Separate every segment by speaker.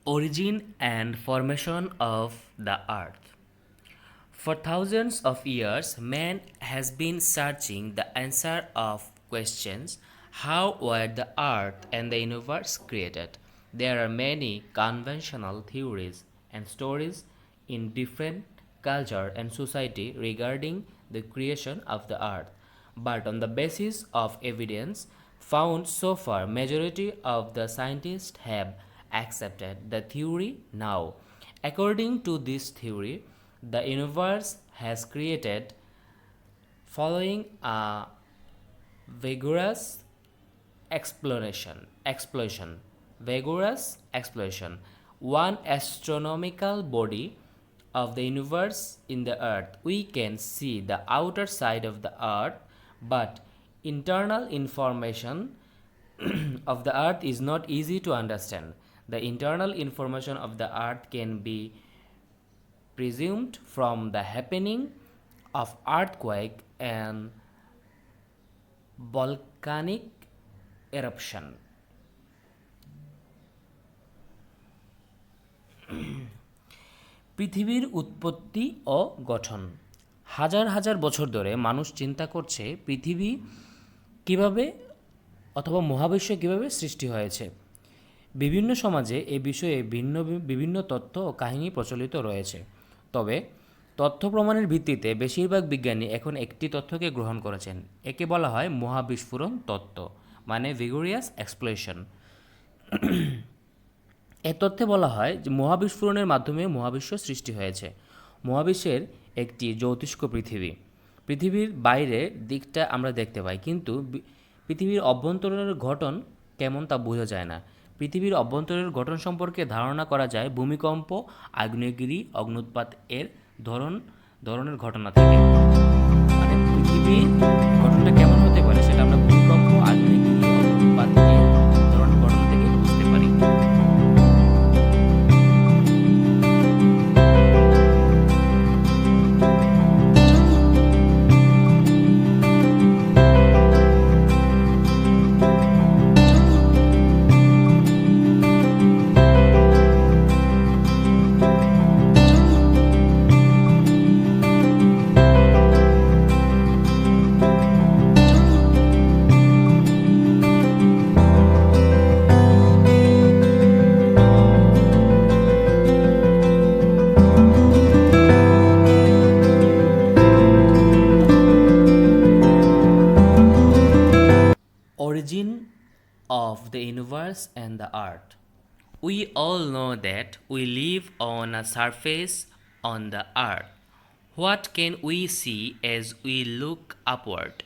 Speaker 1: Origin and formation of the earth. For thousands of years, man has been searching the answer of questions: how were the earth and the universe created? There are many conventional theories and stories in different culture and society regarding the creation of the earth. But on the basis of evidence found so far, majority of the scientists have accepted the theory now. According to this theory, the universe has created following a vigorous explosion vigorous explosion. One astronomical body of the universe in the earth. We can see the outer side of the earth, but internal information of the earth is not easy to understand. The internal information of the earth can be presumed from the happening of earthquake and volcanic eruption. পৃথিবীর উৎপত্তি ও গঠন। হাজার হাজার বছর ধরে মানুষ চিন্তা করছে পৃথিবী কিভাবে অথবা মহাবিশ্ব কিভাবে সৃষ্টি হয়েছে। বিভিন্ন সমাজে এ বিষয়ে বিভিন্ন তথ্য ও কাহিনী প্রচলিত রয়েছে। তবে তথ্য প্রমাণের ভিত্তিতে বেশিরভাগ বিজ্ঞানী এখন একটি তথ্যকে গ্রহণ করেছেন। একে বলা হয় মহাবিস্ফোরণ তত্ত্ব, মানে ভিগোরিয়াস এক্সপ্লোশন। এ তথ্যে বলা হয় যে মহাবিস্ফোরণের মাধ্যমে মহাবিশ্ব সৃষ্টি হয়েছে। মহাবিশ্বের একটি জ্যোতিষ্ক পৃথিবী। পৃথিবীর বাইরের দিকটা আমরা দেখতে পাই, কিন্তু পৃথিবীর অভ্যন্তরের গঠন কেমন তা বোঝা যায় না। পৃথিবীর অভ্যন্তরের গঠন সম্পর্কে ধারণা করা যায় ভূমিকম্প, আগ্নেয়গিরি, অগ্ন্যুৎপাত এর ধরনের ঘটনা থেকে। মানে পৃথিবীর গঠনটা কেমন হতে পারে সেটা আমরা ভূমিকম্প, আগ্নেয়গিরি, অগ্ন্যুৎপাত এর ধরনের ঘটনা থেকে বুঝতে পারি। Origin of the universe and the earth. We all know that we live on a surface on the earth. What can we see as we look upward?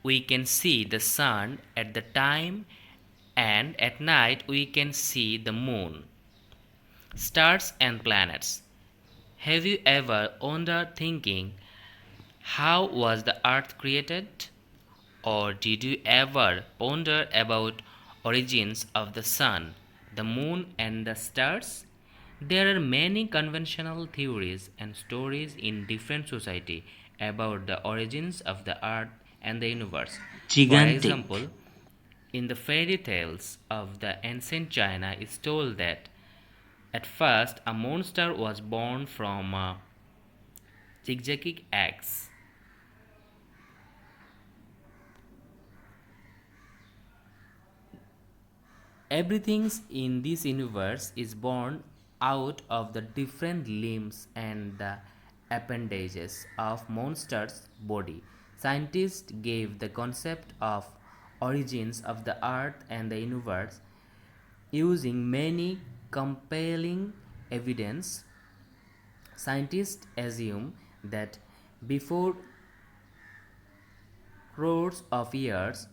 Speaker 1: We can see the sun at the time, and at night we can see the moon, stars and planets. Have you ever wondered thinking, how was the earth created? Or did you ever ponder about origins of the sun, the moon and the stars? There are many conventional theories and stories in different society about the origins of the earth and the universe. For
Speaker 2: Gigantic.
Speaker 1: example, in the fairy tales of the ancient China, it's told that at first a monster was born from gigantic eggs. Everything in this universe is born out of the different limbs and the appendages of monster's body. Scientists gave the concept of origins of the earth and the universe using many compelling evidence. Scientists assume that before crores of years,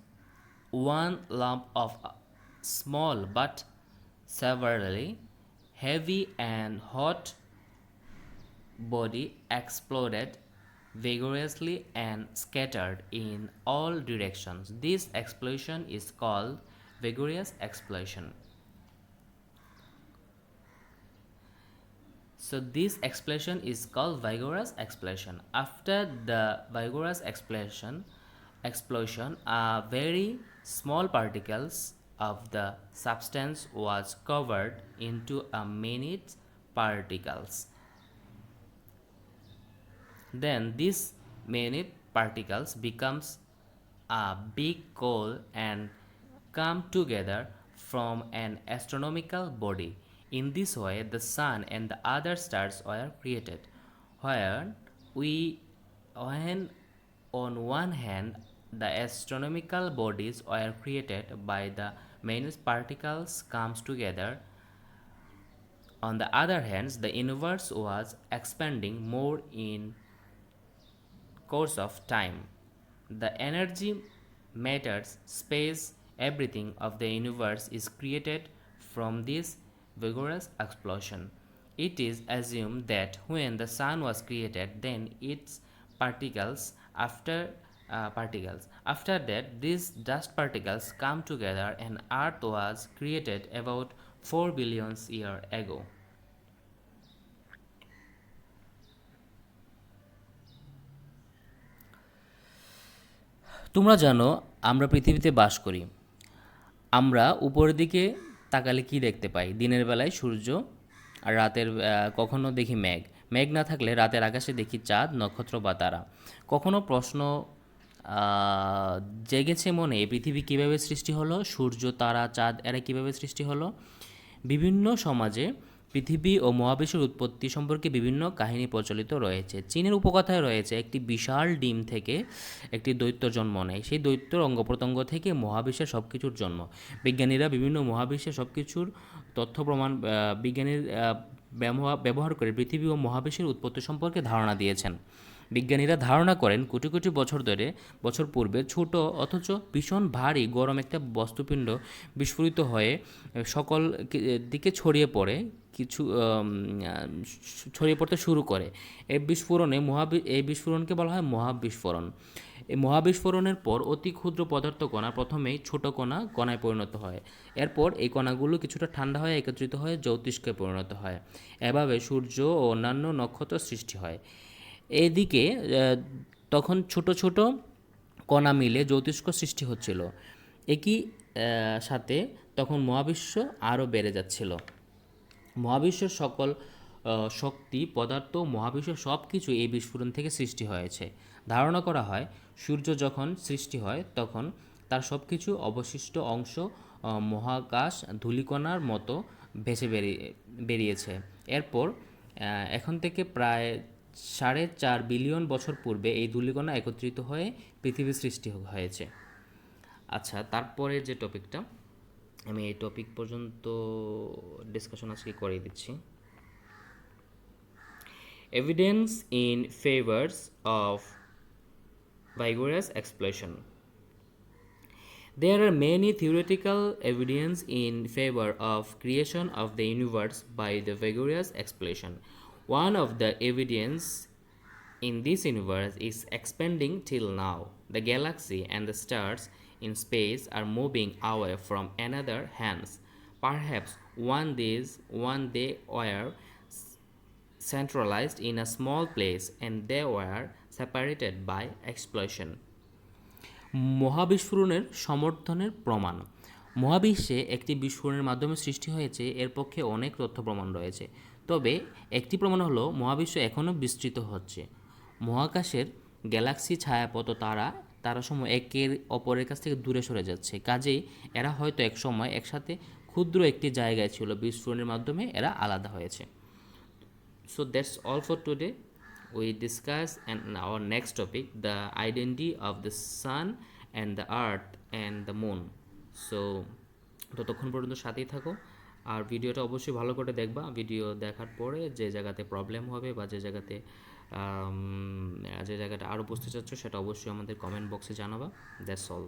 Speaker 1: one lump of small but severely heavy and hot body exploded vigorously and scattered in all directions. This explosion is called vigorous explosion. So this explosion is called vigorous explosion. After the vigorous explosion, very small particles of the substance was covered into a minute particles. Then these minute particles becomes a big coal and come together from an astronomical body. In this way, the sun and the other stars were created. Where we, when on one hand the astronomical bodies were created by the minute particles comes together, on the other hand, the universe was expanding more in course of time. The energy, matters, space, everything of the universe is created from this vigorous explosion. It is assumed that when the sun was created, then its particles after that these dust particles come together and earth was created about 4 billion years ago. তোমরা জানো আমরা পৃথিবীতে বাস করি। আমরা উপরের দিকে তাকালে কি দেখতে পাই? দিনের বেলায় সূর্য, আর রাতের কখনো দেখি মেঘ। মেঘ না থাকলে রাতের আকাশে দেখি চাঁদ, নক্ষত্র বা তারা। কখনো প্রশ্ন জেগেছে মনে, এই পৃথিবী কীভাবে সৃষ্টি হলো? সূর্য, তারা, চাঁদ এরা কীভাবে সৃষ্টি হলো? বিভিন্ন সমাজে পৃথিবী ও মহাবিশ্বের উৎপত্তি সম্পর্কে বিভিন্ন কাহিনী প্রচলিত রয়েছে। চীনের উপকথায় রয়েছে একটি বিশাল ডিম থেকে একটি দৈত্য জন্ম নেয়। সেই দৈত্যর অঙ্গপ্রত্যঙ্গ থেকে মহাবিশ্বের সব কিছুর জন্ম। বিজ্ঞানীরা বিভিন্ন মহাবিশ্বের সব কিছুর তথ্য প্রমাণ বিজ্ঞানীর ব্যবহার করে পৃথিবী ও মহাবিশ্বের উৎপত্তি সম্পর্কে ধারণা দিয়েছেন। বিজ্ঞানীরা ধারণা করেন কোটি কোটি বছর পূর্বে ছোট অথচ ভীষণ ভারী গরম একটা বস্তুপিণ্ড বিস্ফোরিত হয়ে সকল দিকে ছড়িয়ে পড়তে শুরু করে। এই বিস্ফোরণকে বলা হয় মহাবিস্ফোরণ। এই মহাবিস্ফোরণের পর অতি ক্ষুদ্র পদার্থ কণা প্রথমেই ছোট কণায় পরিণত হয়। এরপর এই কণাগুলো কিছুটা ঠান্ডা হয়ে একত্রিত হয়ে জ্যোতিষ্কে পরিণত হয়। এভাবে সূর্য ও অন্যান্য নক্ষত্র সৃষ্টি হয়। এদিকে তখন ছোট ছোট কণা মিলে জ্যোতিষ্ক সৃষ্টি হচ্ছিল। একই সাথে তখন মহাবিশ্ব আরও বেড়ে যাচ্ছিল। মহাবিশ্বের সকল শক্তি, পদার্থ, মহাবিশ্বের সব কিছু এই বিস্ফোরণ থেকে সৃষ্টি হয়েছে। ধারণা করা হয় সূর্য যখন সৃষ্টি হয় তখন তার সব কিছু অবশিষ্ট অংশ মহাকাশ ধূলিকণার মতো ভেসে বেরিয়েছে। এরপর এখন থেকে প্রায় 4.5 বিলিয়ন বছর পূর্বে এই ধূলিকণা একত্রিত হয়ে পৃথিবীর সৃষ্টি হয়েছে। আচ্ছা, তারপরের যে টপিকটা, আমি এই টপিক পর্যন্ত ডিসকাশন আজকে করে দিচ্ছি। Evidence in favours of vigorous explosion. There are many theoretical evidence in favor of creation of the universe by the vigorous explosion. One of the evidence in this universe is expanding till now. The galaxy and the stars in space are moving away from another hands. Perhaps one they were centralized in a small place and they were separated by explosion. মহাবিস্ফোরণের সমর্থনের প্রমাণ। মহাবিশ্বে একটি বিস্ফোরণের মাধ্যমে সৃষ্টি হয়েছে এর পক্ষে অনেক তথ্য প্রমাণ রয়েছে। তবে একটি প্রমাণ হলো মহাবিশ্ব এখনও বিস্তৃত হচ্ছে। মহাকাশের গ্যালাক্সি, ছায়াপথ, তারাসমূহ একের অপরের কাছ থেকে দূরে সরে যাচ্ছে। কাজেই এরা হয়তো একসময় একসাথে ক্ষুদ্র একটি জায়গায় ছিল, বিস্ফোরণের মাধ্যমে এরা আলাদা হয়েছে। So that's all for today. We discuss in our next topic the identity of the sun and the earth and the moon. So ততক্ষণ পর্যন্ত সাথেই থাকো, আর ভিডিওটা অবশ্যই ভালো করে দেখবা। ভিডিও দেখার পরে যে জায়গাতে প্রবলেম হবে বা যে জায়গাটা আরও বুঝতে চাচ্ছ সেটা অবশ্যই আমাদের কমেন্ট বক্সে জানাবা। That's all.